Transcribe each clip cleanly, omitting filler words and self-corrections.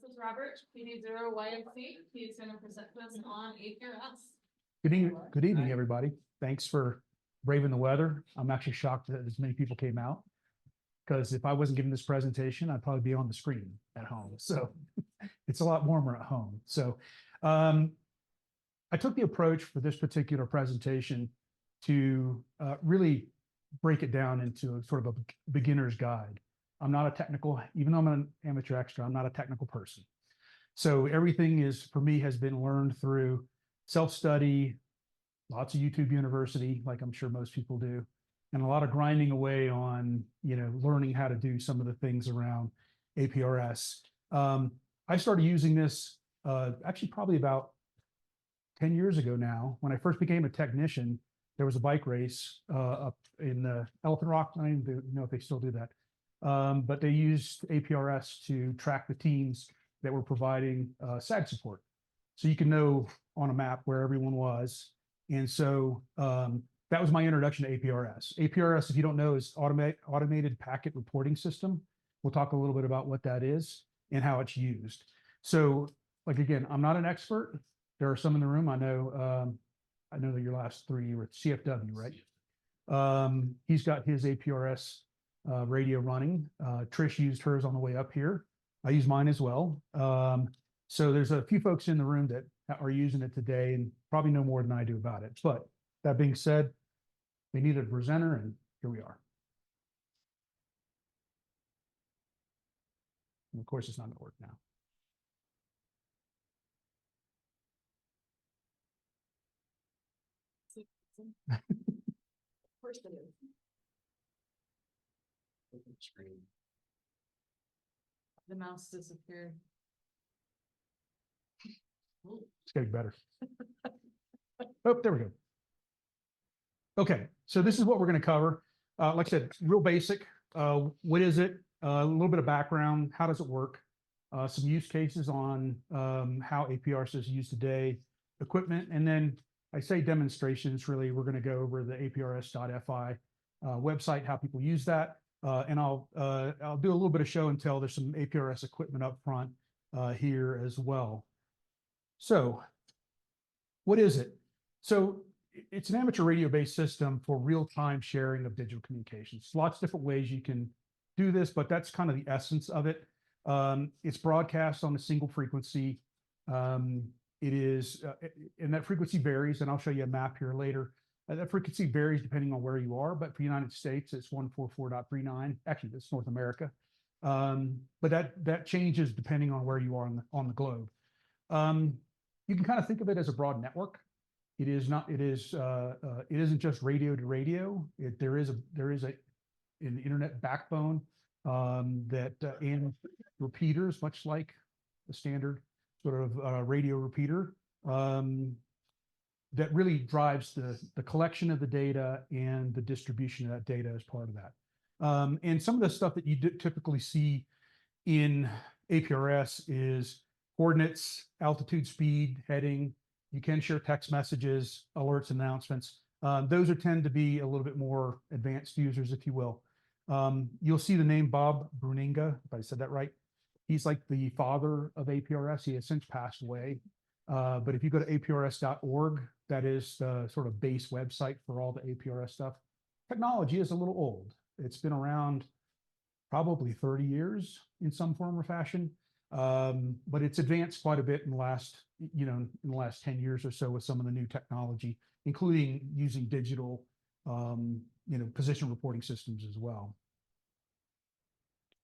is Robert, PD0YMC. He's going to present this on APRS. Good evening, everybody. Thanks for braving the weather. I'm actually shocked that as many people came out, because if I wasn't giving this presentation, I'd probably be on the screen at home. So it's a lot warmer at home. So I took the approach for this particular presentation to really break it down into a sort of a beginner's guide. I'm not a technical, even though I'm an amateur extra, I'm not a technical person. So everything is, for me, has been learned through self-study, lots of YouTube University, like I'm sure most people do, and a lot of grinding away on, learning how to do some of the things around APRS. I started using this actually probably about 10 years ago now. When I first became a technician, there was a bike race up in Elephant Rock. I don't even know if they still do that. But they used APRS to track the teams that were providing SAG support. So you can know on a map where everyone was. And so that was my introduction to APRS. APRS, if you don't know, is Automated Packet Reporting System. We'll talk a little bit about what that is and how it's used. So, like, again, I'm not an expert. There are some in the room. I know that your last three were at CFW, right? He's got his APRS radio running. Trish used hers on the way up here. I use mine as well. So there's a few folks in the room that are using it today and probably know more than I do about it. But that being said, they needed a presenter, and here we are. And of course, it's not going to work now. Of course it is. Screen. The mouse disappeared. It's getting better. Oh, there we go. Okay, so this is what we're going to cover. Like I said, real basic. What is it? A little bit of background. How does it work? Some use cases on how APRS is used today, equipment, and then I say demonstrations. Really, we're going to go over the APRS.fi website, how people use that, and I'll do a little bit of show and tell. There's some APRS equipment up front here as well. So, what is it? So, it's an amateur radio-based system for real-time sharing of digital communications. Lots of different ways you can do this, but that's kind of the essence of it. It's broadcast on a single frequency. It is, and that frequency varies, and I'll show you a map here later. That frequency varies depending on where you are, but for the United States, it's 144.39. Actually, that's North America. But that changes depending on where you are on the globe. You can kind of think of it as a broad network. It is not. It isn't just radio to radio. There is an internet backbone and repeaters, much like the standard sort of radio repeater, that really drives the collection of the data and the distribution of that data as part of that. And some of the stuff that you typically see in APRS is coordinates, altitude, speed, heading. You can share text messages, alerts, announcements. Those tend to be a little bit more advanced users, if you will. You'll see the name Bob Bruninga, if I said that right. He's like the father of APRS. He has since passed away. But if you go to aprs.org, that is the sort of base website for all the APRS stuff. Technology is a little old. It's been around probably 30 years in some form or fashion. But it's advanced quite a bit in the last, in the last 10 years or so with some of the new technology, including using digital, position reporting systems as well.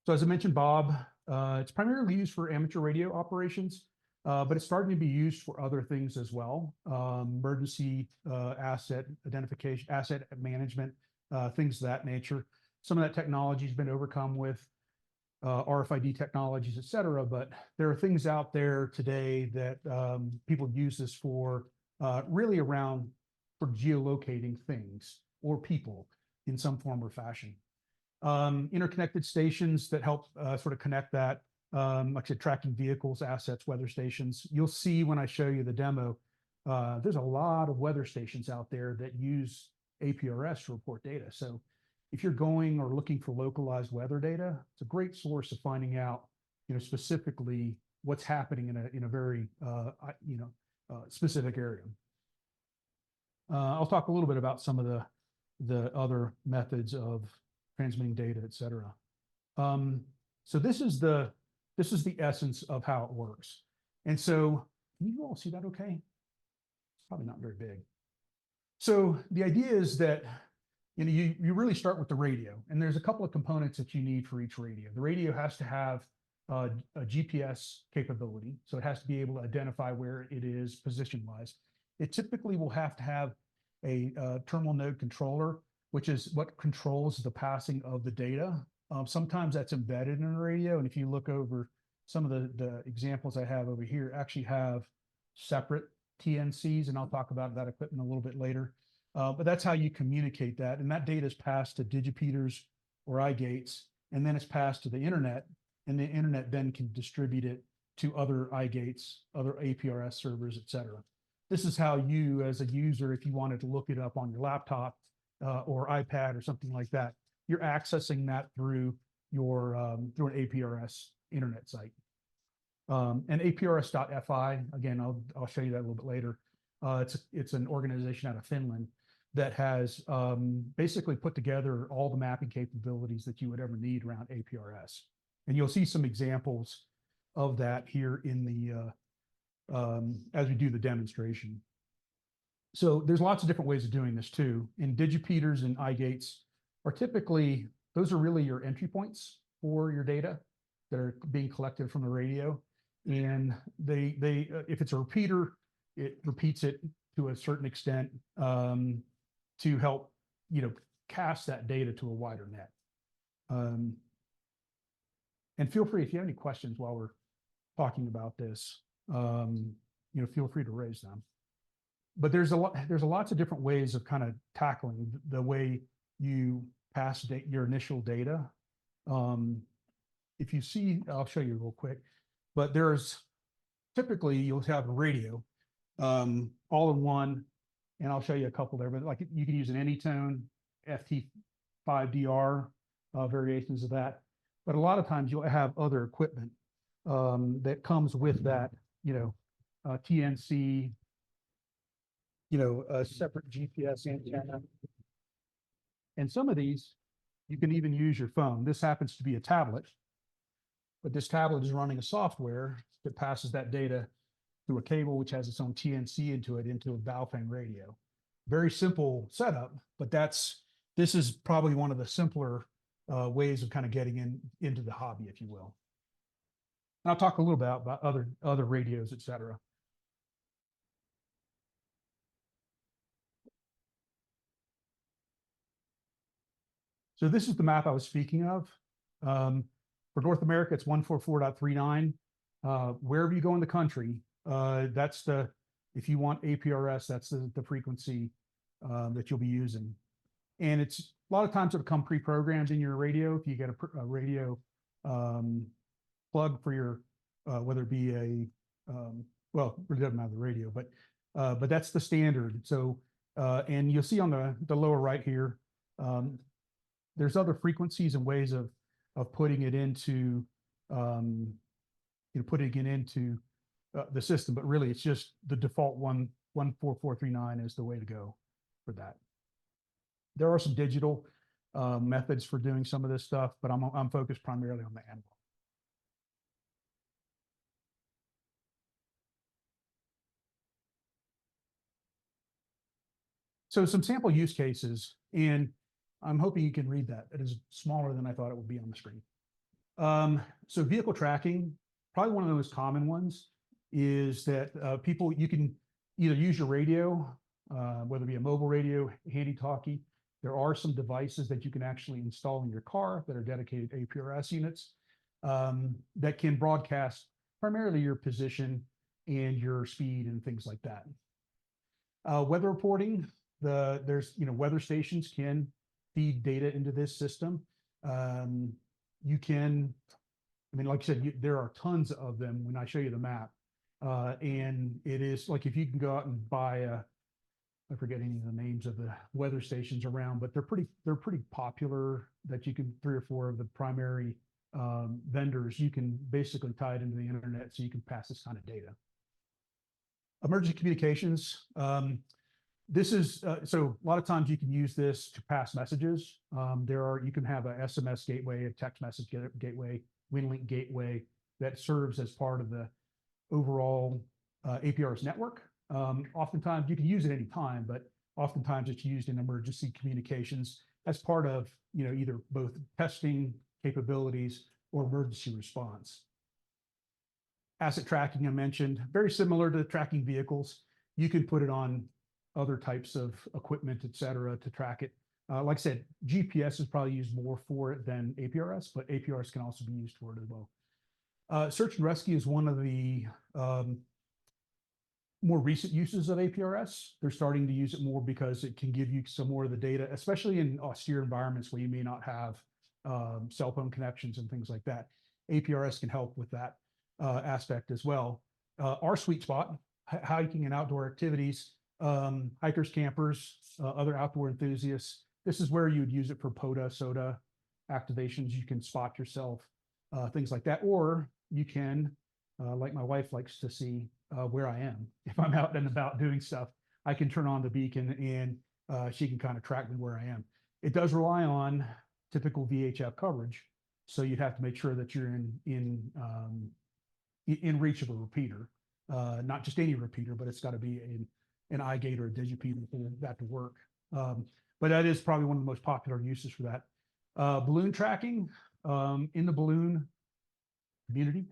So as I mentioned, Bob, it's primarily used for amateur radio operations, but it's starting to be used for other things as well. Emergency asset identification, asset management, things of that nature. Some of that technology has been overcome with RFID technologies, et cetera, but there are things out there today that people use this for really around for geolocating things or people in some form or fashion. Interconnected stations that help sort of connect that, like I said, tracking vehicles, assets, weather stations. You'll see when I show you the demo, there's a lot of weather stations out there that use APRS to report data. So if you're going or looking for localized weather data, it's a great source of finding out, specifically what's happening in a very, specific area. I'll talk a little bit about some of the other methods of transmitting data, et cetera. So this is the essence of how it works. And so, can you all see that okay? It's probably not very big. So the idea is that you really start with the radio, and there's a couple of components that you need for each radio. The radio has to have a GPS capability, so it has to be able to identify where it is position-wise. It typically will have to have a terminal node controller, which is what controls the passing of the data. Sometimes that's embedded in a radio, and if you look over some of the examples I have over here, actually have separate TNCs, and I'll talk about that equipment a little bit later. But that's how you communicate that, and that data is passed to digipeaters or iGates, and then it's passed to the internet, and the internet then can distribute it to other iGates, other APRS servers, et cetera. This is how you, as a user, if you wanted to look it up on your laptop or iPad or something like that, you're accessing that through your through an APRS internet site. And APRS.fi, again, I'll show you that a little bit later. It's an organization out of Finland that has basically put together all the mapping capabilities that you would ever need around APRS. And you'll see some examples of that here in the as we do the demonstration. So there's lots of different ways of doing this too. And digipeaters and iGates are typically, those are really your entry points for your data that are being collected from the radio. And they if it's a repeater, it repeats it to a certain extent to help, cast that data to a wider net. And feel free, if you have any questions while we're talking about this, feel free to raise them. But there's lots of different ways of kind of tackling the way you pass your initial data. If you see, I'll show you real quick, but there's typically you'll have a radio all in one, and I'll show you a couple there, but like you can use an Anytone, FT5DR variations of that. But a lot of times you'll have other equipment that comes with that, TNC, a separate GPS antenna. And some of these, you can even use your phone. This happens to be a tablet, but this tablet is running a software that passes that data through a cable, which has its own TNC into it, into a Baofeng radio. Very simple setup, but this is probably one of the simpler ways of kind of getting into the hobby, if you will. And I'll talk a little bit about other radios, et cetera. So this is the map I was speaking of. For North America, it's 144.39. Wherever you go in the country, that's if you want APRS, that's the frequency that you'll be using. And it's a lot of times it'll come pre-programmed in your radio. If you get a radio plug for your, whether it be well, it doesn't matter the radio, but that's the standard. So, and you'll see on the lower right here, there's other frequencies and ways of putting it into, putting it into the system, but really it's just the default 14439 is the way to go for that. There are some digital methods for doing some of this stuff, but I'm focused primarily on the analog. So some sample use cases, and I'm hoping you can read that. It is smaller than I thought it would be on the screen. So vehicle tracking, probably one of the most common ones is that you can either use your radio, whether it be a mobile radio, handy-talkie. There are some devices that you can actually install in your car that are dedicated APRS units that can broadcast primarily your position and your speed and things like that. Weather reporting, there's weather stations can feed data into this system. You can, like I said, there are tons of them when I show you the map. And it is like if you can go out and buy I forget any of the names of the weather stations around, but they're pretty popular that you can 3 or 4 of the primary vendors, you can basically tie it into the internet so you can pass this kind of data. Emergency communications. This is, so a lot of times you can use this to pass messages. You can have a SMS gateway, a text message gateway, WinLink gateway that serves as part of the overall APRS network. Oftentimes you can use it anytime, but oftentimes it's used in emergency communications as part of, either both testing capabilities or emergency response. Asset tracking, I mentioned, very similar to tracking vehicles. You can put it on other types of equipment, et cetera, to track it. Like I said, GPS is probably used more for it than APRS, but APRS can also be used for it as well. Search and rescue is one of the more recent uses of APRS. They're starting to use it more because it can give you some more of the data, especially in austere environments where you may not have cell phone connections and things like that. APRS can help with that aspect as well. Our sweet spot, hiking and outdoor activities, hikers, campers, other outdoor enthusiasts. This is where you would use it for POTA, SOTA activations. You can spot yourself, things like that. Or you can, like my wife likes to see where I am. If I'm out and about doing stuff, I can turn on the beacon and she can kind of track me where I am. It does rely on typical VHF coverage. So you'd have to make sure that you're in reach of a repeater, not just any repeater, but it's got to be an iGate or a digipeater for that to work. But that is probably one of the most popular uses for that. Balloon tracking, in the balloon community,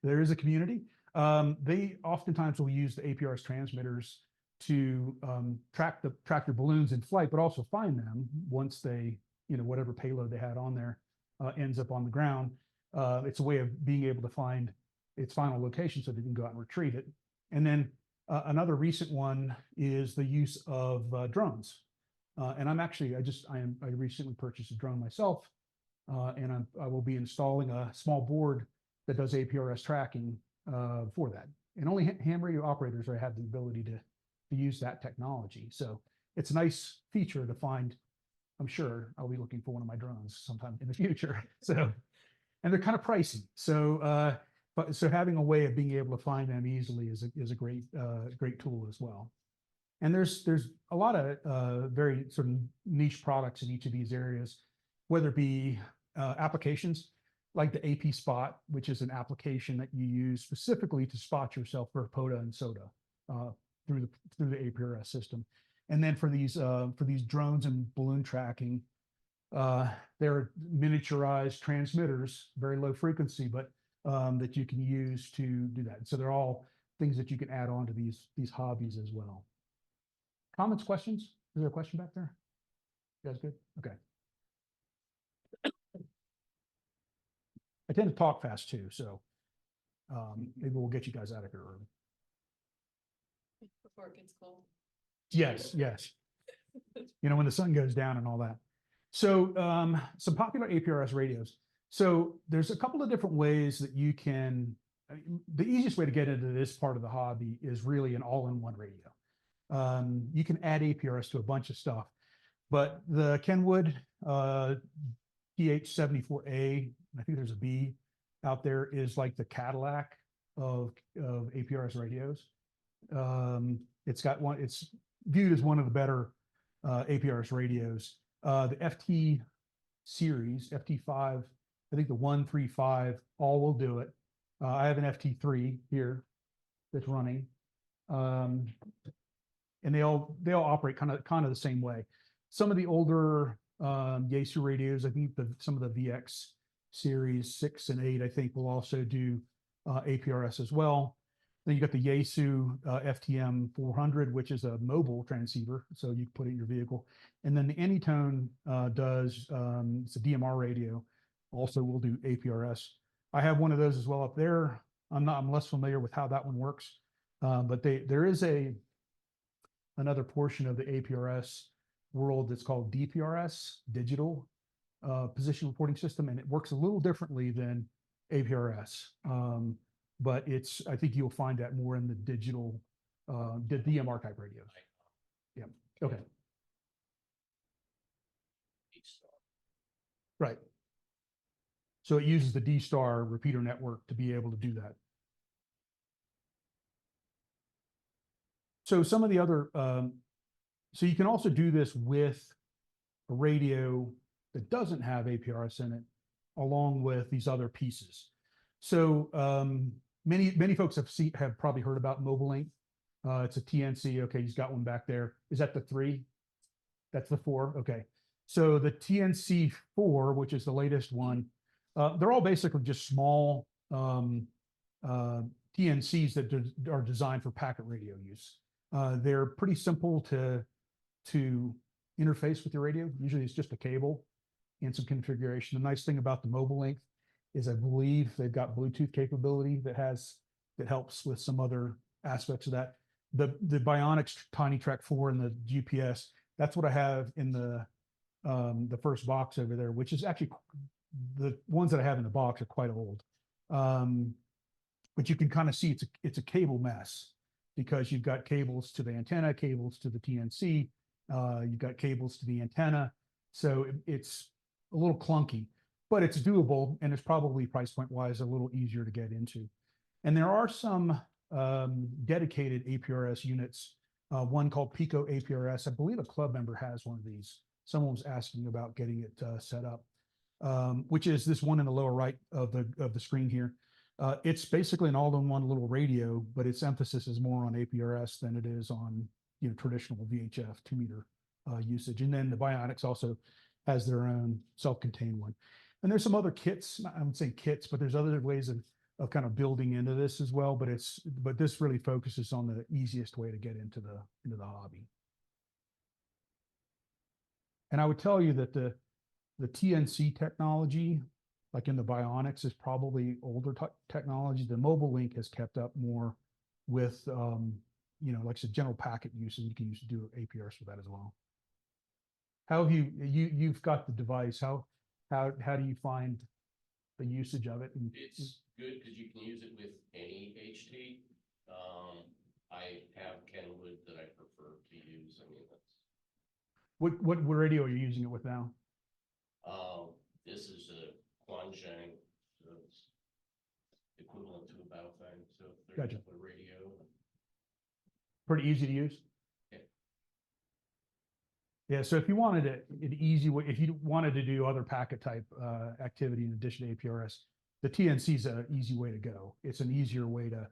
there is a community. They oftentimes will use the APRS transmitters to track their balloons in flight, but also find them once they, whatever payload they had on there ends up on the ground. It's a way of being able to find its final location so they can go out and retrieve it. And then another recent one is the use of drones. And I recently purchased a drone myself, and I will be installing a small board that does APRS tracking for that. And only ham radio operators have the ability to use that technology. So it's a nice feature to find. I'm sure I'll be looking for one of my drones sometime in the future. So, and they're kind of pricey. So, so having a way of being able to find them easily is a great tool as well. And there's a lot of very sort of niche products in each of these areas, whether it be applications like the AP Spot, which is an application that you use specifically to spot yourself for POTA and SOTA through the APRS system. And then for these drones and balloon tracking, they're miniaturized transmitters, very low frequency, but that you can use to do that. So they're all things that you can add on to these hobbies as well. Comments, questions? Is there a question back there? You guys good? Okay. I tend to talk fast too, so maybe we'll get you guys out of here early. Before it gets cold. Yes, yes. When the sun goes down and all that. So some popular APRS radios. So there's a couple of different ways that you can, the easiest way to get into this part of the hobby is really an all-in-one radio. You can add APRS to a bunch of stuff, but the Kenwood TH74A, I think there's a B out there, is like the Cadillac of APRS radios. It's viewed as one of the better APRS radios. The FT series, FT5, I think the 135, all will do it. I have an FT3 here that's running. And they all operate kind of the same way. Some of the older Yaesu radios, I think some of the VX series 6 and 8, I think will also do APRS as well. Then you got the Yaesu FTM 400, which is a mobile transceiver, so you can put it in your vehicle. And then the Anytone does, it's a DMR radio, also will do APRS. I have one of those as well up there. I'm less familiar with how that one works, but there is another portion of the APRS world that's called DPRS, Digital Position Reporting System, and it works a little differently than APRS. But I think you'll find that more in the digital, the DMR type radios. Yeah. Okay. Right. So it uses the D-Star repeater network to be able to do that. So some of the other, so you can also do this with a radio that doesn't have APRS in it, along with these other pieces. So many folks have probably heard about MobileLink. It's a TNC. Okay, he's got one back there. Is that the 3? That's the 4. Okay. So the TNC 4, which is the latest one, they're all basically just small TNCs that are designed for packet radio use. They're pretty simple to interface with your radio. Usually it's just a cable and some configuration. The nice thing about the MobileLink is I believe they've got Bluetooth capability that helps with some other aspects of that. The Bionics Tiny Track 4 and the GPS, that's what I have in the first box over there, which is actually the ones that I have in the box are quite old. But you can kind of see it's a cable mess because you've got cables to the antenna, cables to the TNC, you've got cables to the antenna. So it's a little clunky, but it's doable, and it's probably price point wise a little easier to get into. And there are some dedicated APRS units, one called Pico APRS. I believe a club member has one of these. Someone was asking about getting it set up, which is this one in the lower right of the screen here. It's basically an all-in-one little radio, but its emphasis is more on APRS than it is on traditional VHF 2-meter usage. And then the Bionics also has their own self-contained one. And there's some other kits. I wouldn't say kits, but there's other ways of kind of building into this as well. But this really focuses on the easiest way to get into the hobby. And I would tell you that the TNC technology, like in the Bionics, is probably older technology. The MobileLink has kept up more with, like I said, general packet use, and you can use to do APRS with that as well. How have you've got the device? How do you find the usage of it? And it's good because you can use it with any HT. I have Kenwood that I prefer to use. I mean, that's what radio are you using it with now? this is a Quanzhang, so it's equivalent to a Baofeng, so 30 Gotcha. radio. Pretty easy to use. Yeah. Yeah. So if you wanted an easy way, if you wanted to do other packet type activity in addition to APRS, the TNC is an easy way to go. It's an easier way to.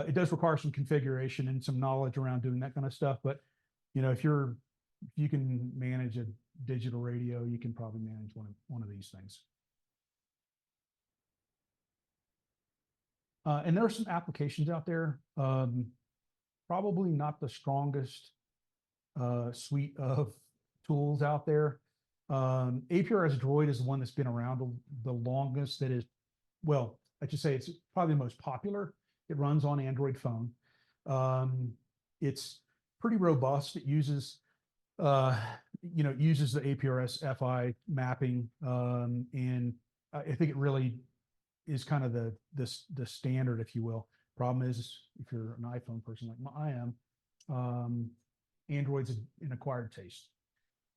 It does require some configuration and some knowledge around doing that kind of stuff, but if you can manage a digital radio, you can probably manage one of these things. And there are some applications out there. Probably not the strongest suite of tools out there. APRS Droid is the one that's been around the longest. That is, well, I should say it's probably the most popular. It runs on Android phone. It's pretty robust. It uses uses the APRS FI mapping, and I think it really is kind of the standard, if you will. Problem is, if you're an iPhone person like I am, Android's an acquired taste.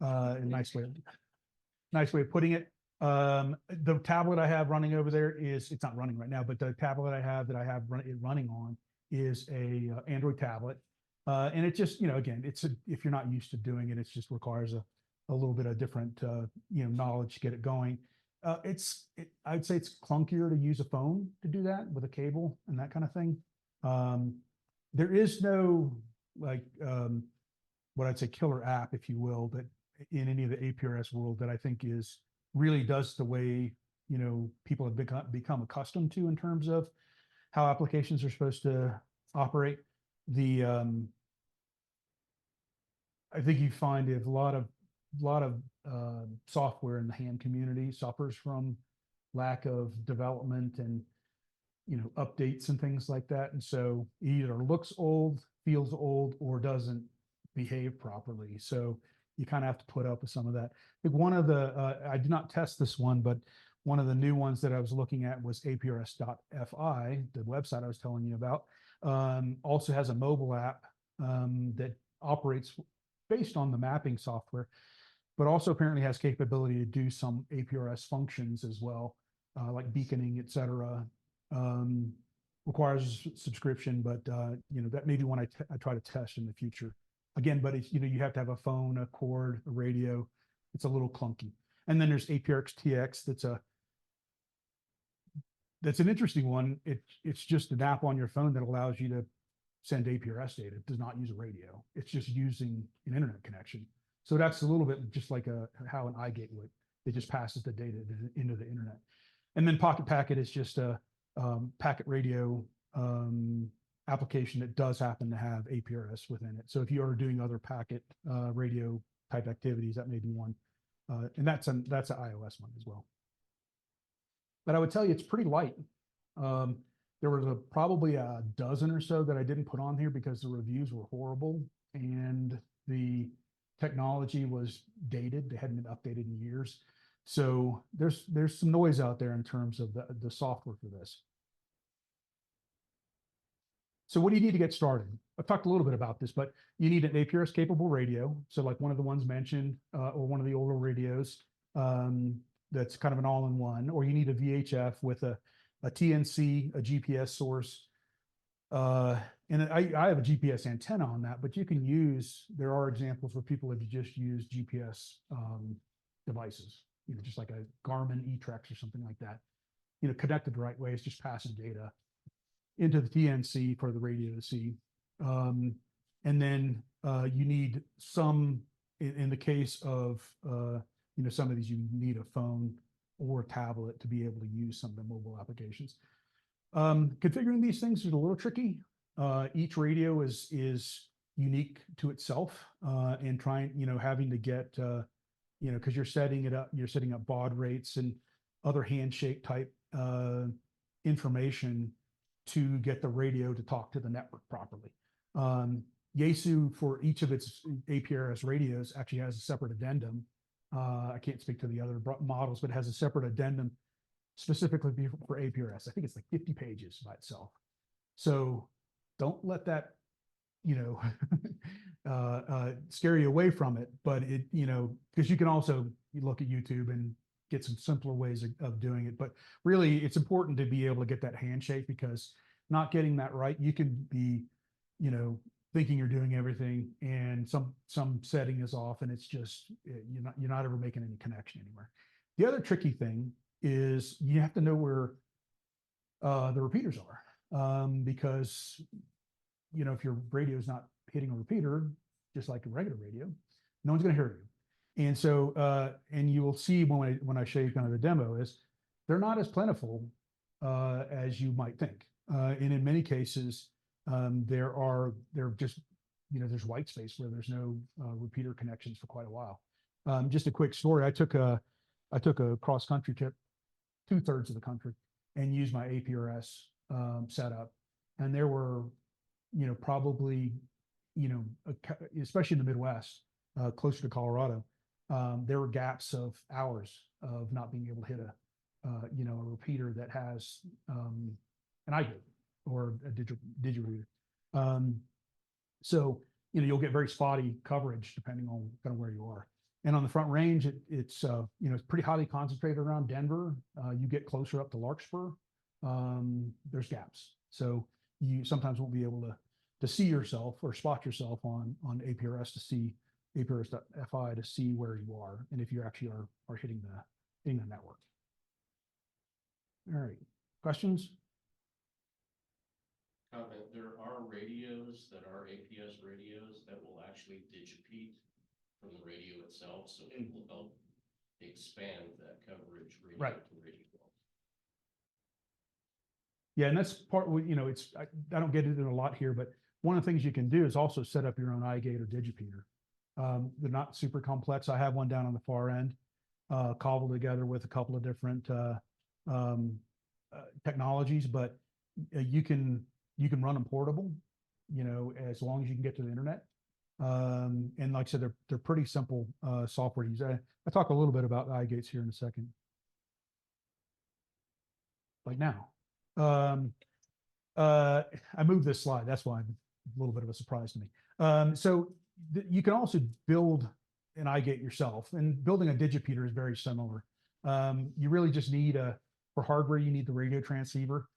A nice way of putting it. The tablet I have running over there it's not running right now, but the tablet I have it running on is a Android tablet. And it just, again, if you're not used to doing it, it just requires a little bit of different, knowledge to get it going. I'd say it's clunkier to use a phone to do that with a cable and that kind of thing. There is no what I'd say killer app, if you will, that in any of the APRS world that I think really does the way, people have become accustomed to in terms of how applications are supposed to operate. I think you find a lot of software in the ham community suffers from lack of development and updates and things like that, and so it either looks old, feels old, or doesn't behave properly. So you kind of have to put up with some of that. I think one of the I did not test this one, but one of the new ones that I was looking at was APRS.fi, the website I was telling you about. Also has a mobile app that operates based on the mapping software, but also apparently has capability to do some APRS functions as well. like beaconing, et cetera. Requires subscription, but that may be one I try to test in the future. Again, but it's, you have to have a phone, a cord, a radio. It's a little clunky. And then there's APRX TX. That's an interesting one. It's just an app on your phone that allows you to send APRS data. It does not use a radio. It's just using an internet connection. So that's a little bit just like how an iGate would. It just passes the data into the internet. And then Pocket Packet is just a packet radio application that does happen to have APRS within it. So if you are doing other packet radio type activities, that may be one. And that's an iOS one as well. But I would tell you it's pretty light. There was probably a dozen or so that I didn't put on here because the reviews were horrible and the technology was dated. They hadn't been updated in years. So there's some noise out there in terms of the software for this. So what do you need to get started? I've talked a little bit about this, but you need an APRS capable radio. So like one of the ones mentioned, or one of the older radios that's kind of an all-in-one, or you need a VHF with a TNC, a GPS source. And I have a GPS antenna on that, but you can there are examples where people have just used GPS devices, just like a Garmin eTrex or something like that, connected the right way. It's just passing data into the TNC for the radio to see. And then you need some, in the case of, some of these, you need a phone or a tablet to be able to use some of the mobile applications. Configuring these things is a little tricky. Each radio is unique to itself, and having to get, because you're setting up baud rates and other handshake type information to get the radio to talk to the network properly. Yaesu, for each of its APRS radios, actually has a separate addendum. I can't speak to the other models, but it has a separate addendum specifically for APRS. I think it's like 50 pages by itself. So don't let that, scare you away from it. But because you can also look at YouTube and get some simpler ways of doing it. But really, it's important to be able to get that handshake, because not getting that right, you can be, thinking you're doing everything and some setting is off, and it's just, you're not ever making any connection anywhere. The other tricky thing is you have to know where the repeaters are, because, if your radio is not hitting a repeater, just like a regular radio, no one's going to hear you. And so, and you will see when I show you kind of the demo, is they're not as plentiful as you might think. And in many cases, they're just, there's white space where there's no repeater connections for quite a while. Just a quick story. I took a cross country trip, 2/3 of the country, and used my APRS setup. And there were, probably, especially in the Midwest, closer to Colorado, there were gaps of hours of not being able to hit a repeater that has an iGate or a digital reader. So, you'll get very spotty coverage depending on kind of where you are. And on the Front Range, it's pretty highly concentrated around Denver. You get closer up to Larkspur, there's gaps. So you sometimes won't be able to see yourself or spot yourself on APRS to see APRS.FI to see where you are, and if you actually are hitting the network. All right, questions? Comment, there are radios that are APS radios that will actually digipede from the radio itself, so it will help expand that coverage radio Right. to radio. Yeah, and that's part, I don't get into it a lot here, but one of the things you can do is also set up your own iGate or digipeater. They're not super complex. I have one down on the far end, cobbled together with a couple of different technologies, but you can run them portable, as long as you can get to the internet. And like I said, they're pretty simple software to use. I talk a little bit about iGates here in a second. Like now. I moved this slide. That's why I'm a little bit of a surprise to me. So you can also build an iGate yourself, and building a digipeater is very similar. You really just need a For hardware, you need the radio transceiver,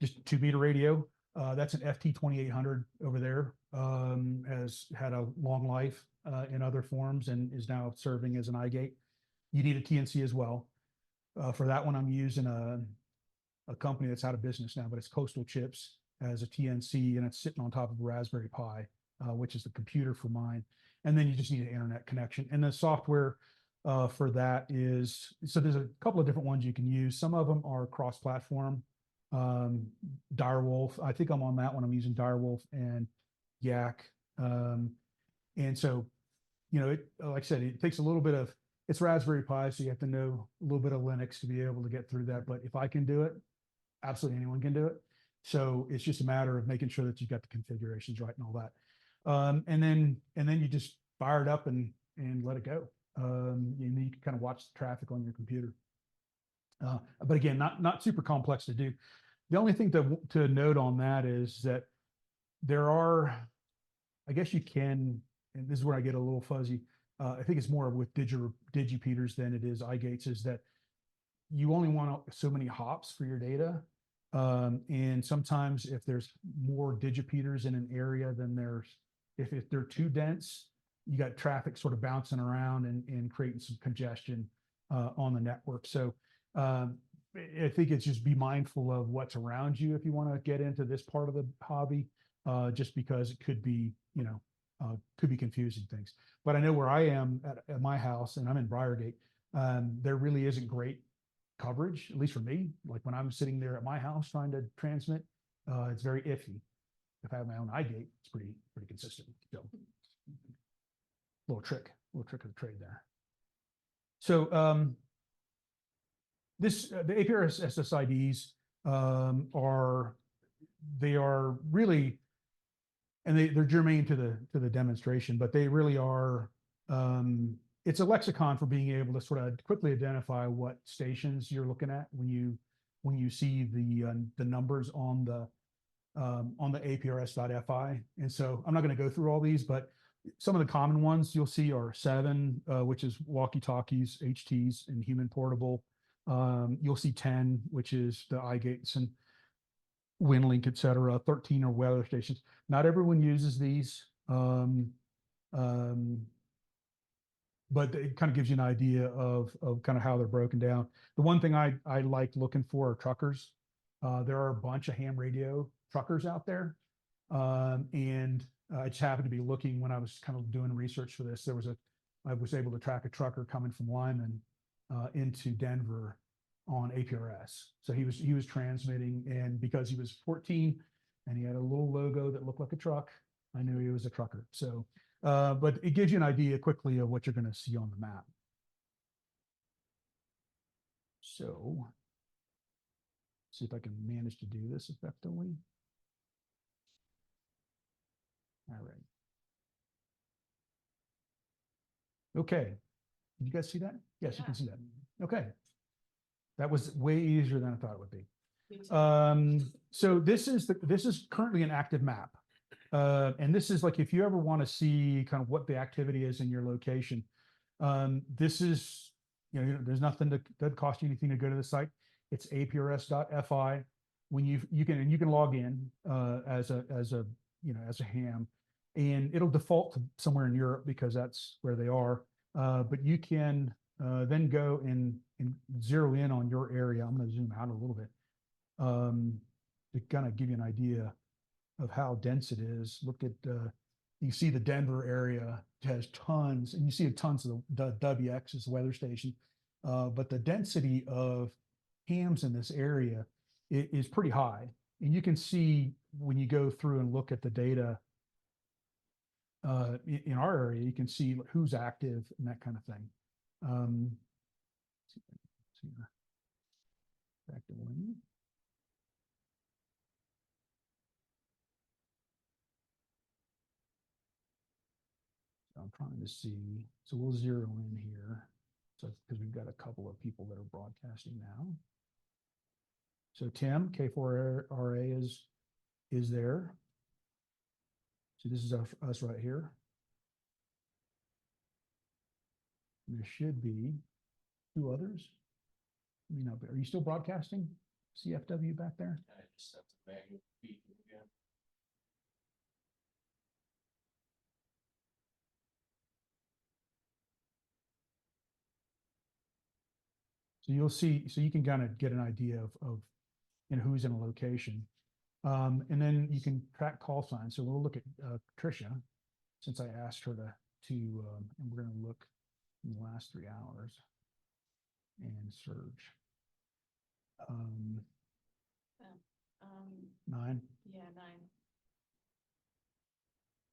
just 2-meter radio. That's an FT2800 over there. Has had a long life in other forms and is now serving as an iGate. You need a TNC as well. For that one, I'm using a company that's out of business now, but it's Coastal Chips as a TNC, and it's sitting on top of a Raspberry Pi, which is the computer for mine. And then you just need an internet connection. And the software for that is, so there's a couple of different ones you can use. Some of them are cross-platform. Direwolf, I think I'm on that one. I'm using Direwolf and Yak. And so, you know, like I said, it takes a little bit of, it's Raspberry Pi, so you have to know a little bit of Linux to be able to get through that. But if I can do it, absolutely anyone can do it. So it's just a matter of making sure that you've got the configurations right and all that. And then you just fire it up and let it go. And you can kind of watch the traffic on your computer. But again, not super complex to do. The only thing to note on that is that there are, I guess you can, and this is where I get a little fuzzy. I think it's more with digipeaters than it is iGates, is that you only want so many hops for your data. And sometimes if there's more digipeaters in an area than if they're too dense, you got traffic sort of bouncing around and creating some congestion on the network. So I think it's just be mindful of what's around you if you want to get into this part of the hobby, just because it could be, could be confusing things. But I know where I am at my house, and I'm in Briargate, there really isn't great coverage, at least for me. Like when I'm sitting there at my house trying to transmit, it's very iffy. If I have my own iGate, it's pretty consistent. So little trick of the trade there. So the APRS SSIDs are really, and they're germane to the demonstration, but they really are. It's a lexicon for being able to sort of quickly identify what stations you're looking at when you see the numbers on the APRS.FI. And so I'm not going to go through all these, but some of the common ones you'll see are 7, which is walkie-talkies, HTs, and human portable. You'll see 10, which is the iGates and WinLink, et cetera. 13 are weather stations. Not everyone uses these, but it kind of gives you an idea of kind of how they're broken down. The one thing I like looking for are truckers. There are a bunch of ham radio truckers out there. And I just happened to be looking when I was kind of doing research for this. I was able to track a trucker coming from Lyman into Denver on APRS. So he was transmitting, and because he was 14 and he had a little logo that looked like a truck, I knew he was a trucker. So, but it gives you an idea quickly of what you're going to see on the map. So, see if I can manage to do this effectively. All right. Okay. Did you guys see that? Yes, Yeah. you can see that. Okay. That was way easier than I thought it would be. Me too. So this is currently an active map. And this is like, if you ever want to see kind of what the activity is in your location, this is, there's nothing that doesn't cost you anything to go to the site. It's APRS.FI. When you can log in as a ham, and it'll default to somewhere in Europe because that's where they are. But you can then go and zero in on your area. I'm going to zoom out a little bit to kind of give you an idea of how dense it is. Look at, you see the Denver area has tons, and you see tons of the WX is the weather station. But the density of hams in this area is pretty high. And you can see when you go through and look at the data in our area, you can see who's active and that kind of thing. Back to one. So I'm trying to see. So we'll zero in here. So because we've got a couple of people that are broadcasting now. So Tim, K4RA is there. So this is us right here. And there should be 2 others. you know, are you still broadcasting CFW back there? I just set the manual feed again. So you'll see, so you can kind of get an idea of, you know, who's in a location. And then you can track call signs. So we'll look at Tricia, since I asked her and we're going to look in the last 3 hours and search. 9. Yeah, 9.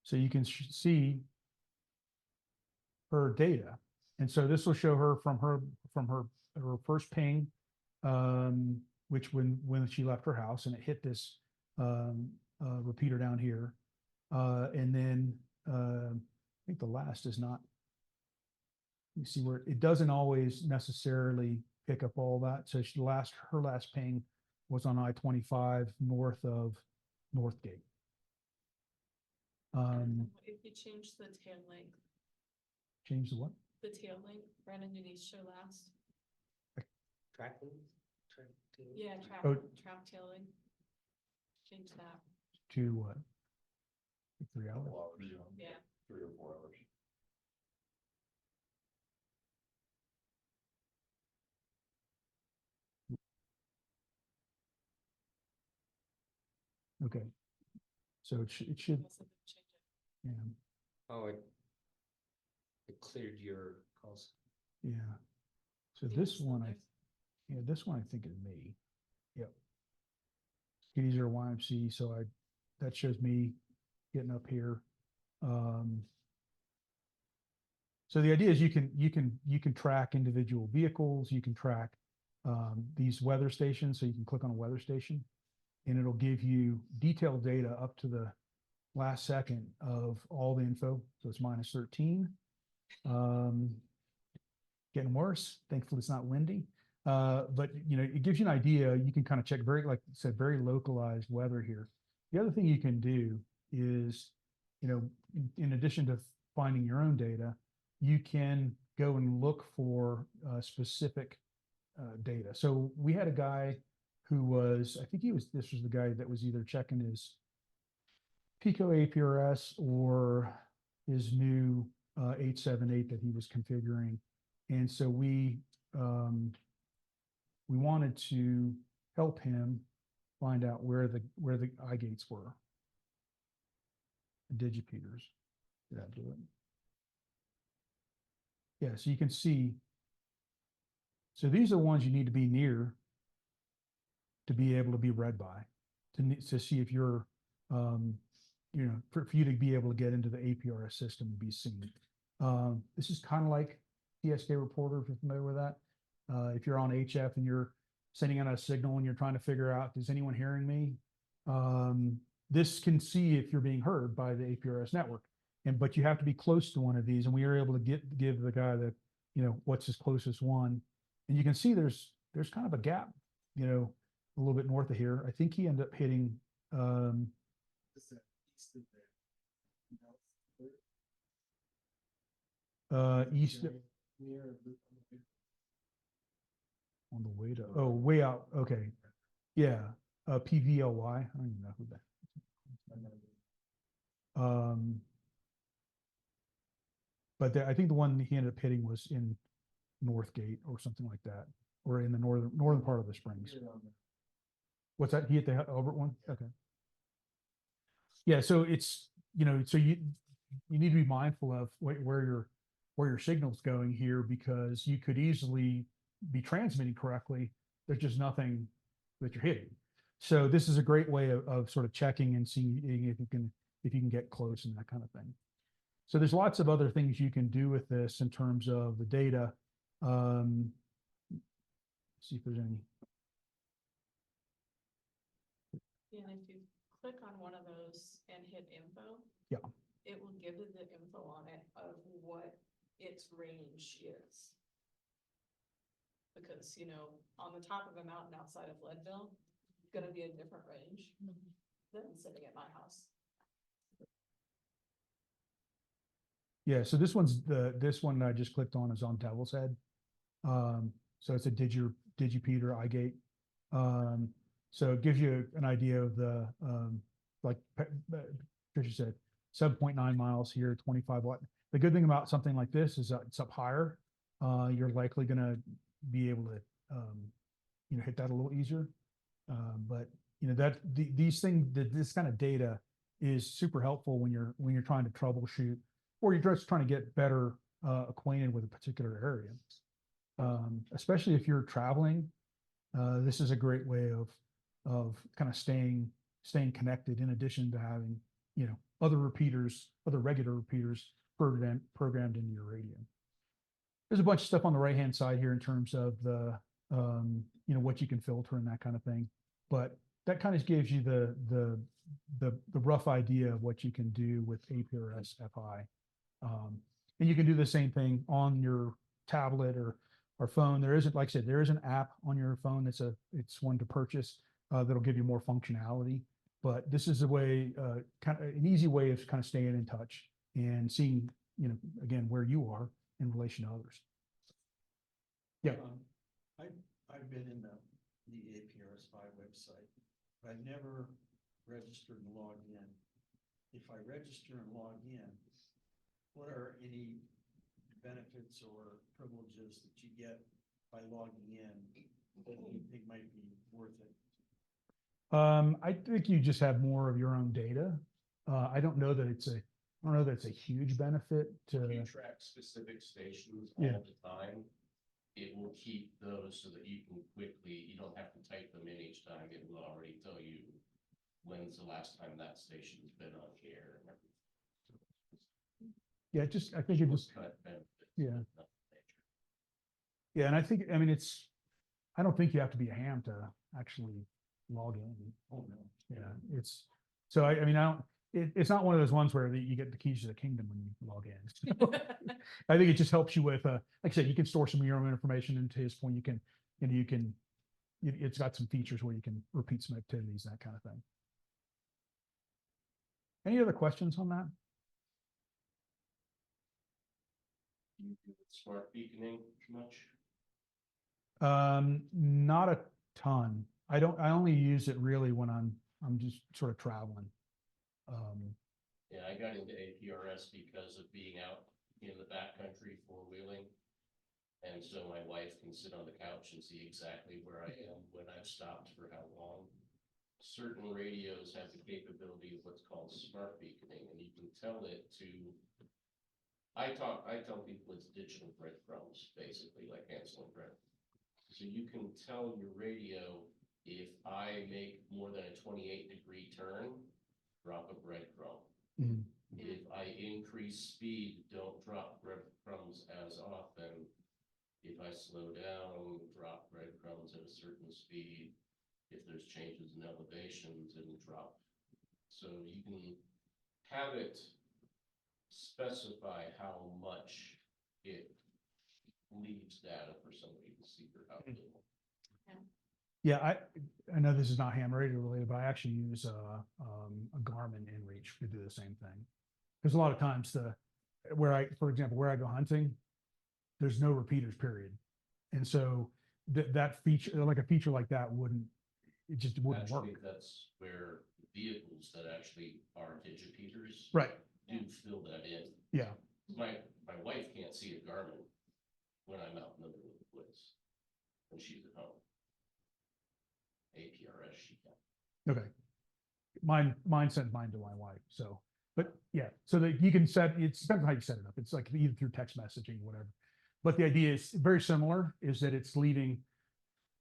So you can see her data. And so this will show her from her first ping, which when she left her house, and it hit this repeater down here. And then I think the last is not, you see where it doesn't always necessarily pick up all that. So her last ping was on I-25 north of Northgate. If you change the tail length, Change the what? the tail length, Brandon, you need to show last. Tracking? Yeah, trap, Oh. trap tailing. Change that. To what? 3 hours? Couple hours, Yeah. 3 or 4 hours. Okay. So it should, Must have been changed. yeah, Oh, it cleared your calls. yeah. So Yeah, this so one, there's- this one I think is me. Yep. Kitties are YMC, so that shows me getting up here. So the idea is you can track individual vehicles, you can track these weather stations, so you can click on a weather station and it'll give you detailed data up to the last second of all the info. So it's -13. Getting worse. Thankfully, it's not windy. But you know, it gives you an idea. You can kind of check like I said, very localized weather here. The other thing you can do is, you know, in addition to finding your own data, you can go and look for specific data. So we had a guy who was, I think this was the guy that was either checking his Pico APRS or his new 878 that he was configuring. And so we wanted to help him find out where the eye gates were. The digipeters. Did that do it? Yeah, so you can see. So these are the ones you need to be near to be able to be read by, to see if you're, you know, for you to be able to get into the APRS system and be seen. This is kind of like TSK Reporter, if you're familiar with that. If you're on HF and you're sending out a signal and you're trying to figure out, is anyone hearing me? This can see if you're being heard by the APRS network. But you have to be close to one of these, and we are able to give the guy the, you know, what's his closest one. And you can see there's kind of a gap, you know, a little bit north of here. I think he ended up hitting east on the way to, oh, way out. Okay. Yeah. PVLY. I don't even know who that. But I think the one he ended up hitting was in Northgate or something like that, or in the northern part of the Springs. What's that? He hit the Albert one? Okay. Yeah, so it's, you know, so you need to be mindful of where your signal's going here, because you could easily be transmitting correctly. There's just nothing that you're hitting. So this is a great way of sort of checking and seeing if you can get close and that kind of thing. So there's lots of other things you can do with this in terms of the data. See if there's any. Yeah, and if you click on one of those and hit info. Yeah. It will give you the info on it of what its range is. Because, you know, on the top of a mountain outside of Leadville, it's gonna be a different range than sitting at my house. Yeah, so this one I just clicked on is on Devil's Head. So it's a digipeater iGate. So it gives you an idea of the, like Tricia said, 7.9 miles here, 25 watt. The good thing about something like this is that it's up higher. You're likely gonna be able to, hit that a little easier. But these things, this kind of data is super helpful when you're trying to troubleshoot, or you're just trying to get better acquainted with a particular area. Especially if you're traveling, this is a great way of kind of staying connected, in addition to having, other regular repeaters programmed into your radio. There's a bunch of stuff on the right-hand side here in terms of the, what you can filter and that kind of thing. But that kind of gives you the rough idea of what you can do with APRS FI. And you can do the same thing on your tablet or phone. There isn't, like I said, there is an app on your phone it's one to purchase that'll give you more functionality. But this is a way, kind of an easy way of kind of staying in touch and seeing, again, where you are in relation to others. Yeah. I've been in the APRS 5 website, but I've never registered and logged in. If I register and log in, what are any benefits or privileges that you get by logging in that you think might be worth it? I think you just have more of your own data. I don't know that it's a huge benefit If to, you track specific stations Yeah. all the time, it will keep those so that you can quickly, you don't have to type them in each time. It will already tell you when's the last time that station's been on air and everything. yeah, I think it just, Cut benefits. Yeah. of that nature. yeah, and I mean, I don't think you have to be a ham to actually log in. Oh, no. Yeah, it's not one of those ones where you get the keys to the kingdom when you log in. I think it just helps you with, like I said, you can store some of your own information, and to his point, it's got some features where you can repeat some activities, that kind of thing. Any other questions on that? Do you do smart beaconing much? Not a ton. I only use it really when I'm just sort of traveling. Yeah, I got into APRS because of being out in the backcountry four-wheeling. And so my wife can sit on the couch and see exactly where I am, when I've stopped, for how long. Certain radios have the capability of what's called smart beaconing, and you can tell it to, I tell people it's digital breadcrumbs, basically, like Hansel and Gretel. So you can tell your radio, if I make more than a 28-degree turn, drop a breadcrumb. Mhm. If I increase speed, don't drop breadcrumbs as often. If I slow down, drop breadcrumbs at a certain speed. If there's changes in elevations, it'll drop. So you can have it specify how much it leaves data for somebody to see or how little. Yeah, I know this is not ham radio related, but I actually use a Garmin inReach to do the same thing. Because a lot of times for example, where I go hunting, there's no repeaters, period. And so that feature, like a feature like that wouldn't work. Actually, that's where vehicles that actually are digipeters. Right. Do fill that in. Yeah. My wife can't see a Garmin when I'm out in the middle of the woods, when she's at home. APRS, she can. Okay. Mine sends mine to my wife. So, but yeah, so that you can set, it depends on how you set it up. It's like either through text messaging or whatever. But the idea is very similar, is that it's leaving,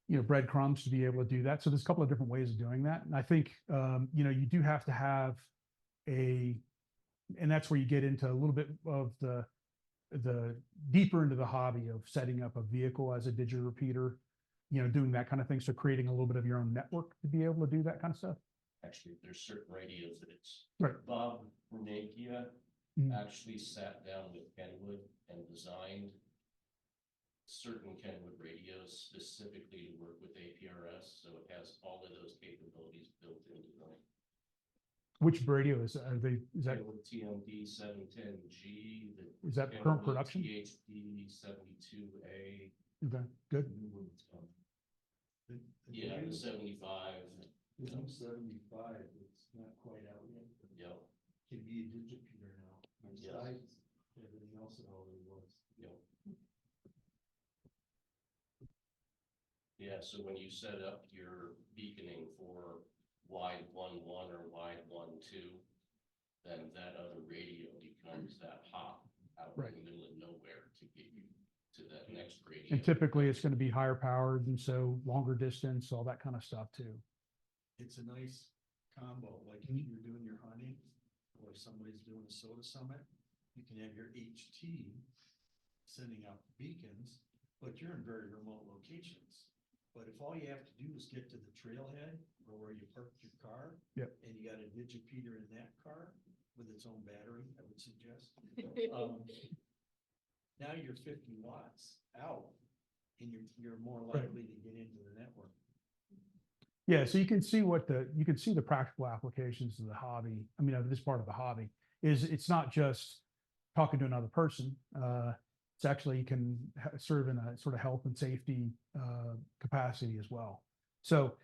breadcrumbs to be able to do that. So there's a couple of different ways of doing that. And I think, you do have to have and that's where you get into a little bit of the deeper into the hobby of setting up a vehicle as a digital repeater, doing that kind of thing. So creating a little bit of your own network to be able to do that kind of stuff. Actually, there's certain radios that it's. Right. Bob Renakia Mhm. actually sat down with Kenwood and designed certain Kenwood radios specifically to work with APRS, so it has all of those capabilities built into them. Which radio is that Kenwood TMD 710G. Is that current production? THD 72A. Okay, good. The Yeah, new- the 75, The new 75, it's not quite out yet, but yep, can be a digipeater now. Yes. Besides everything else it already was. yep. Yeah, so when you set up your beaconing for wide 1.1 or wide 1.2, then that other radio becomes that hop out Right. in the middle of nowhere to get you to that next radio. And typically it's going to be higher powered and so longer distance, all that kind of stuff too. It's a nice combo, like if you're doing your hunting, or somebody's doing a soda summit, you can have your HT sending out beacons, but you're in very remote locations. But if all you have to do is get to the trailhead or where you parked your car. Yep. And you got a digipeater in that car with its own battery, I would suggest. Now you're 50 watts out and you're more Right. likely to get into the network. Yeah, so you can see you can see the practical applications of the hobby. I mean, of this part of the hobby is it's not just talking to another person. It's actually you can serve in a sort of health and safety capacity as well. So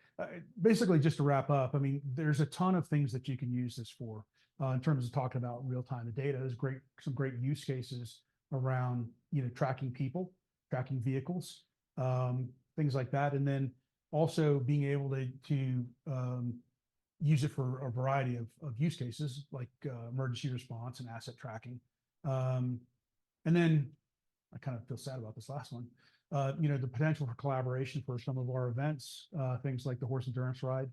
basically, just to wrap up, I mean, there's a ton of things that you can use this for in terms of talking about real-time data. There's some great use cases around tracking people, tracking vehicles, things like that, and then also being able to use it for a variety of use cases like emergency response and asset tracking. And then I kind of feel sad about this last one. The potential for collaboration for some of our events, things like the horse endurance ride,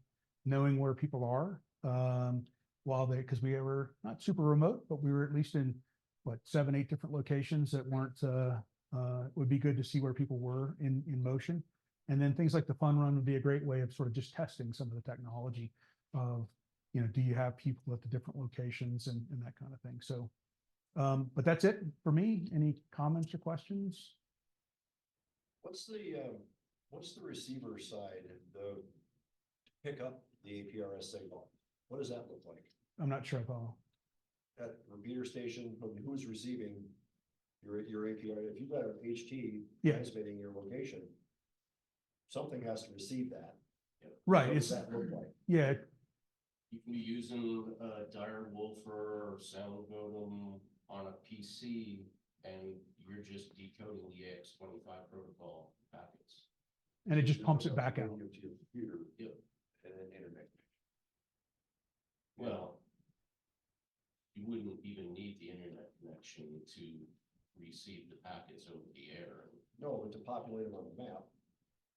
knowing where people are because we were not super remote, but we were at least in 7, 8 different locations that weren't, would be good to see where people were in motion. And then things like the fun run would be a great way of sort of just testing some of the technology of, do you have people at the different locations and that kind of thing. So, but that's it for me. Any comments or questions? What's the receiver side, to pick up the APRS signal? What does that look like? I'm not sure if I'll, At repeater station, who's receiving your APR? If you've got an HT Yeah. transmitting your location, something has to receive that. right. What does It's, that look like? yeah, You can be using a dire woofer or sound modem on a PC, and you're just decoding the AX25 protocol packets. and it just pumps it back out. To your computer. Yep. And then internet. Well, you wouldn't even need the internet connection to receive the packets over the air. No, but to populate them on the map.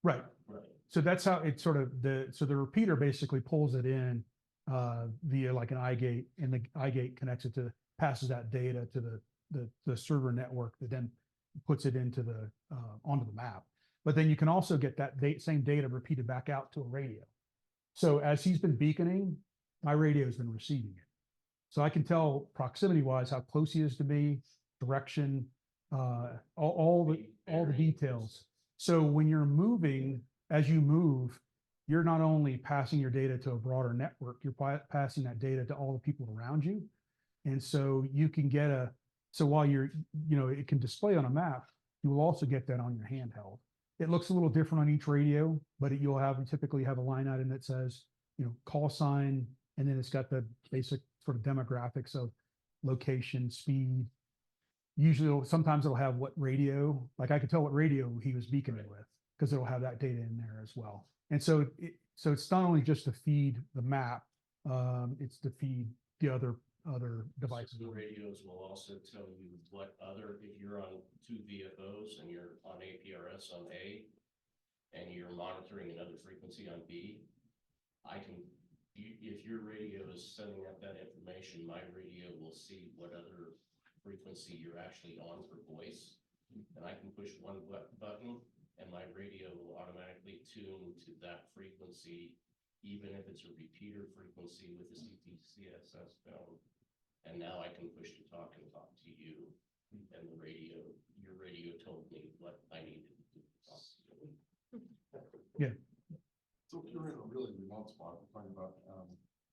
Right. Right. So that's how it sort of so the repeater basically pulls it in via like an iGate, and the iGate connects it passes that data to the server network that then puts it into onto the map. But then you can also get that same data repeated back out to a radio. So as he's been beaconing, my radio has been receiving it. So I can tell proximity wise how close he is to me, direction, all the details. So when you're moving, as you move, you're not only passing your data to a broader network, you're passing that data to all the people around you. And so you can get so while it can display on a map, you will also get that on your handheld. It looks a little different on each radio, but you typically have a line item that says, call sign, and then it's got the basic sort of demographics of location, speed. Usually, sometimes it'll have what radio, like I could tell what radio he was beaconing with, because it'll have that data in there as well. And so it's not only just to feed the map, it's to feed the other devices. The radios will also tell you if you're on 2 VFOs and you're on APRS on A, and you're monitoring another frequency on B, if your radio is sending out that information, my radio will see what other frequency you're actually on for voice. And I can push one button and my radio will automatically tune to that frequency, even if it's a repeater frequency with the CTCSS film. And now I can push to talk and talk to you. And your radio told me what I needed to do to talk to you. Yeah. So if you're in a really remote spot, we're talking about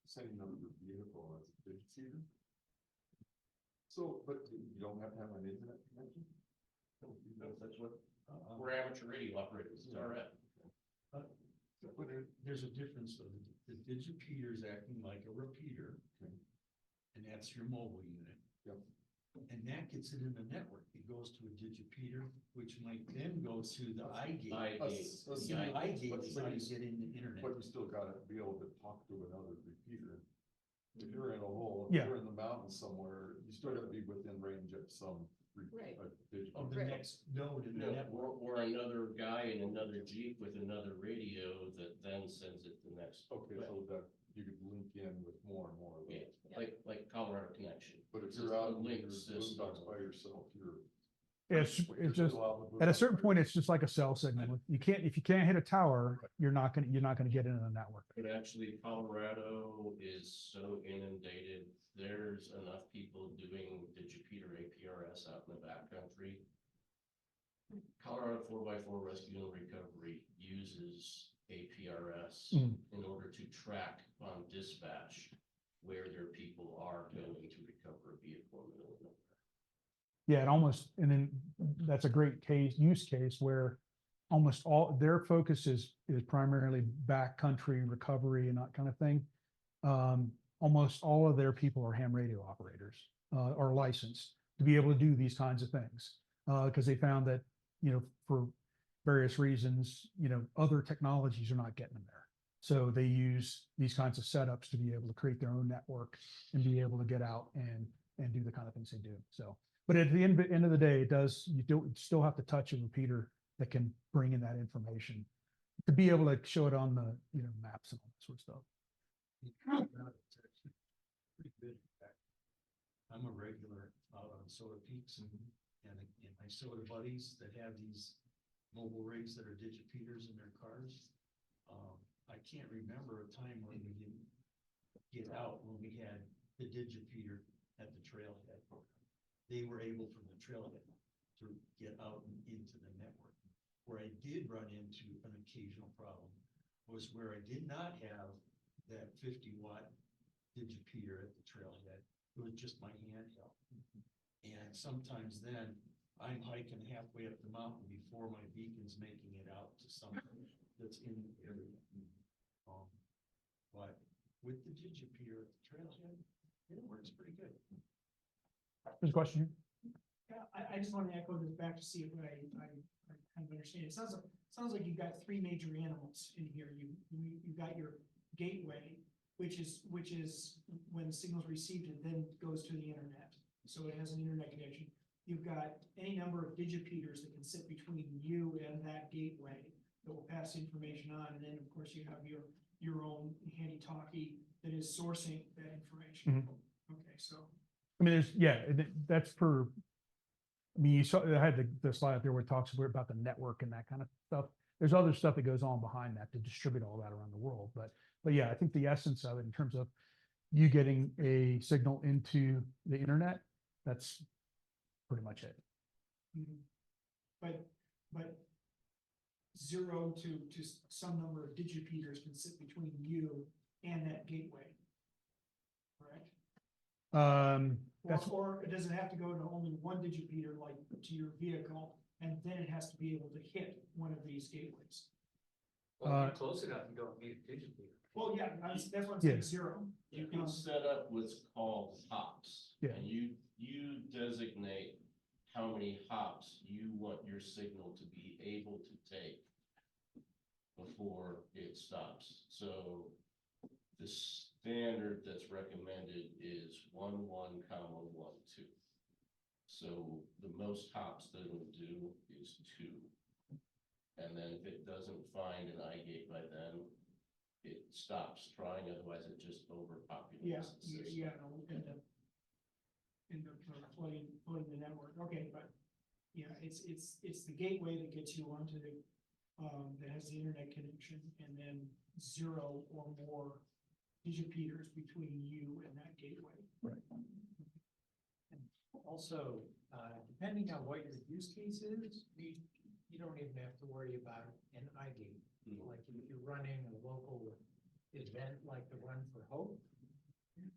sending over your vehicle as a digipeater. So, but you don't have to have an internet connection? That's what. We're amateur radio operators, it's all right. But there's a difference though. The digipeater is acting like a repeater. And that's your mobile unit. Yep. And that gets it in the network. It goes to a digipeater, which might then go to the iGate. iGate. The Yeah, iGate is how but you you- get in the internet. But you still gotta be able to talk to another repeater. If you're in a hole, Yeah. if you're in the mountains somewhere, you still gotta be within range of some. Right. Digital. Of the Right. next node in the No, network. or another guy in another Jeep with another radio that then sends it to the next. Okay, so that you could link in with more and more of Yeah, those. like Colorado Connection. But if It's you're just out a in link your system. boondocks by yourself, you're. It's you're just, still out in the at a boondocks certain by point, it's just like a cell signal. If you can't hit a tower, you're not gonna get into the network. But actually Colorado is so inundated, there's enough people doing digipeater APRS out in the backcountry. Colorado 4x4 Rescue and Recovery uses APRS Mm. in order to track on dispatch where their people are going to recover a vehicle in the middle of nowhere. Yeah, and then that's a great use case where almost all their focus is primarily backcountry recovery and that kind of thing. Almost all of their people are ham radio operators, are licensed to be able to do these kinds of things. Because they found that, for various reasons, other technologies are not getting them there. So they use these kinds of setups to be able to create their own network and be able to get out and do the kind of things they do. So, but at the end of the day, you still have to touch a repeater that can bring in that information to be able to show it on the, maps and all that sort of stuff. It's actually pretty good. In fact, I'm a regular out on Soda Peaks and my soda buddies that have these mobile rigs that are digipeaters in their cars. I can't remember a time when we didn't get out when we had the digipeater at the trailhead. They were able from the trailhead to get out and into the network. Where I did run into an occasional problem was where I did not have that 50-watt digipeater at the trailhead. It was just my handheld. And sometimes then I'm hiking halfway up the mountain before my beacon's making it out to something that's in the area. But with the digipeater at the trailhead, it works pretty good. There's a question here? Yeah, I just want to echo this back to see if I kind of understand. It sounds like you've got three major animals in here. You've got your gateway, which is when the signal's received, it then goes to the internet. So it has an internet connection. You've got any number of digipeaters that can sit between you and that gateway that will pass information on. And then, of course, you have your own handy-talkie that is sourcing that information. Okay, so. I mean, that's per. I mean, you saw, I had the slide up there where it talks about the network and that kind of stuff. There's other stuff that goes on behind that to distribute all that around the world. But yeah, I think the essence of it in terms of you getting a signal into the internet, that's pretty much it. But 0 to some number of digipeaters can sit between you and that gateway. Correct? That's Or does it have to go to only one digipeater, like to your vehicle, and then it has to be able to hit one of these gateways? Well, if you're close enough, you don't need a digipeater. Well, yeah, that's what I'm saying, Yeah. 0. You can set up what's called hops. Yeah. And you designate how many hops you want your signal to be able to take before it stops. So the standard that's recommended is 1, 1, 1, 2. So the most hops that it'll do is 2. And then if it doesn't find an iGate by then, it stops trying, otherwise it just overpopulates. Yeah, the system. yeah, it'll end up flooding the network. Okay, but yeah, it's the gateway that gets you onto the, that has the internet connection, and then 0 or more digipeaters between you and that gateway. right. Also, depending on what your use case is, you don't even have to worry about an iGate. Like if you're running a local event like the Run for Hope,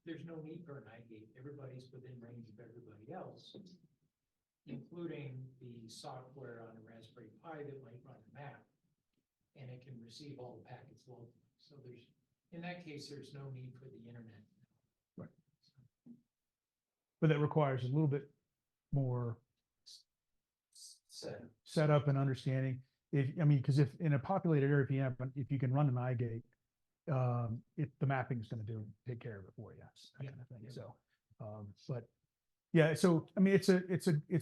there's no need for an iGate. Everybody's within range of everybody else. including the software on a Raspberry Pi that might run a map. And it can receive all the packets locally. So there's, in that case, there's no need for the internet. Right. But that requires a little bit more setup and understanding. Because if in a populated area, if you can run an iGate, the mapping is going to take care of it for you, that kind of thing. So, but yeah, so it's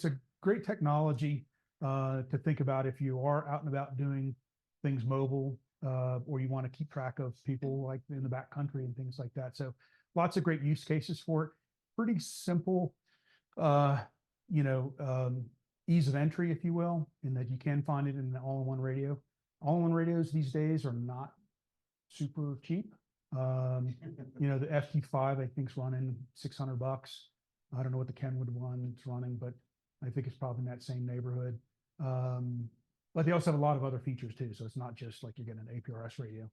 a great technology to think about if you are out and about doing things mobile, or you want to keep track of people like in the back country and things like that. So, lots of great use cases for it. Pretty simple, ease of entry, if you will, in that you can find it in the all-in-one radio. All-in-one radios these days are not super cheap. The FT5 I think is running $600. I don't know what the Kenwood one is running, but I think it's probably in that same neighborhood. But they also have a lot of other features too, so it's not just like you're getting an APRS radio.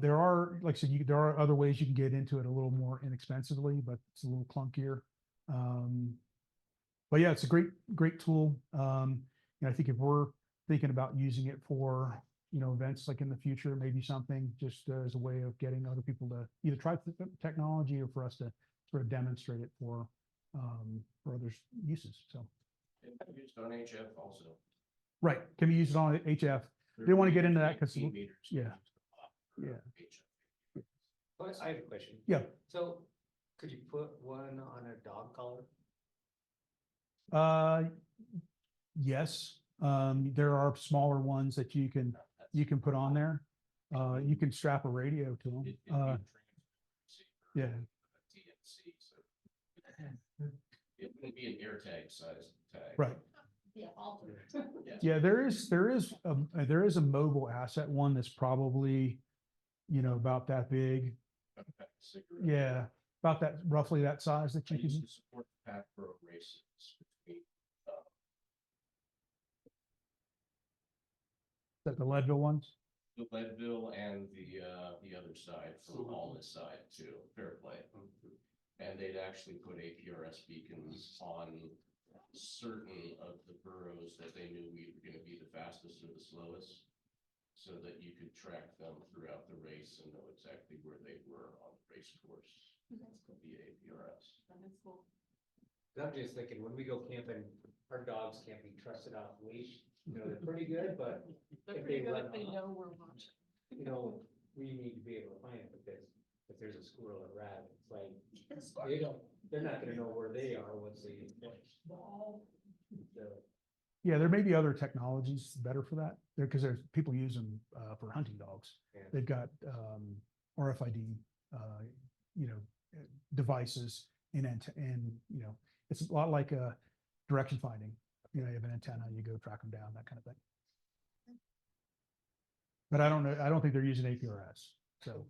There are, like I said, there are other ways you can get into it a little more inexpensively, but it's a little clunkier. But yeah, it's a great tool. I think if we're thinking about using it for, events like in the future, maybe something just as a way of getting other people to either try the technology or for us to sort of demonstrate it for others' uses. So. Used on HF also. Right, can be used on HF. Didn't want to get into that because, yeah. But I have a question. Yeah. So could you put one on a dog collar? Yes, there are smaller ones that you can put on there. You can strap a radio to them. Yeah. It would be an air tag size tag. Right. Yeah, all Yeah, there is a mobile asset one that's probably, about that big. Yeah, about that, roughly that size that I you used can. to support the Pac Pro races between That the Leadville ones. the Leadville and the other side from all this side too, Fairplay. And they'd actually put APRS beacons on certain of the boroughs that they knew we were going to be the fastest or the slowest, so that you could track them throughout the race and know exactly where they were on the race course via APRS. That's cool. I'm just thinking, when we go camping, our dogs can't be trusted off leash. They're pretty good, but They're if pretty they good run if they off, know we're watching. we need to be able to find it, because if there's a squirrel or rat, it's like, they're not gonna know where they are once they get finished. So, Yeah, there may be other technologies better for that. Because there's people use them for hunting dogs. Yeah. They've got RFID, devices and it's a lot like direction finding. You have an antenna, you go track them down, that kind of thing. But I don't know. I don't think they're using APRS. So,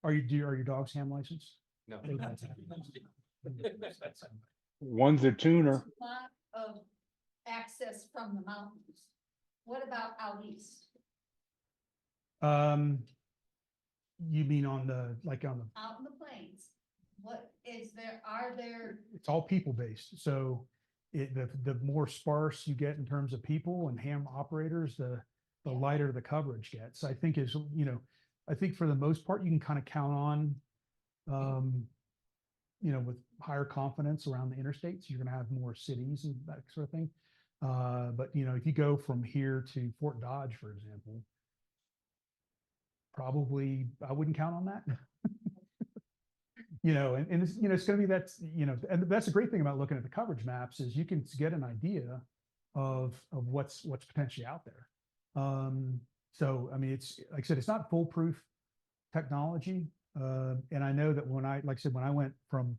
are your dogs ham licensed? no. One's a tuner. Lot of access from the mountains. What about out east, You mean on the out in the plains? What is there, are there, it's all people based. So the more sparse you get in terms of people and ham operators, the lighter the coverage gets. I think I think for the most part, you can kind of count on, with higher confidence around the interstates, you're going to have more cities and that sort of thing. But if you go from here to Fort Dodge, for example, probably I wouldn't count on that. And it's, it's going to be and that's the great thing about looking at the coverage maps is you can get an idea of what's potentially out there. So, it's, like I said, it's not foolproof technology. And I know that when I went from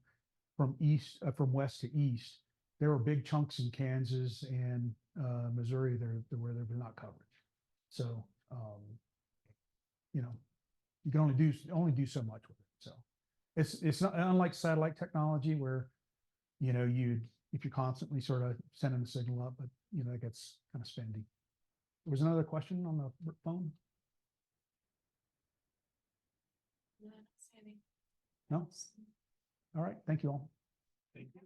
west to east, there were big chunks in Kansas and Missouri where there was not coverage. So, you can only do so much with it. So it's not unlike satellite technology where, if you're constantly sort of sending the signal up, but it gets kind of spendy. There was another question on the phone? No? All right. Thank you all. Thank you.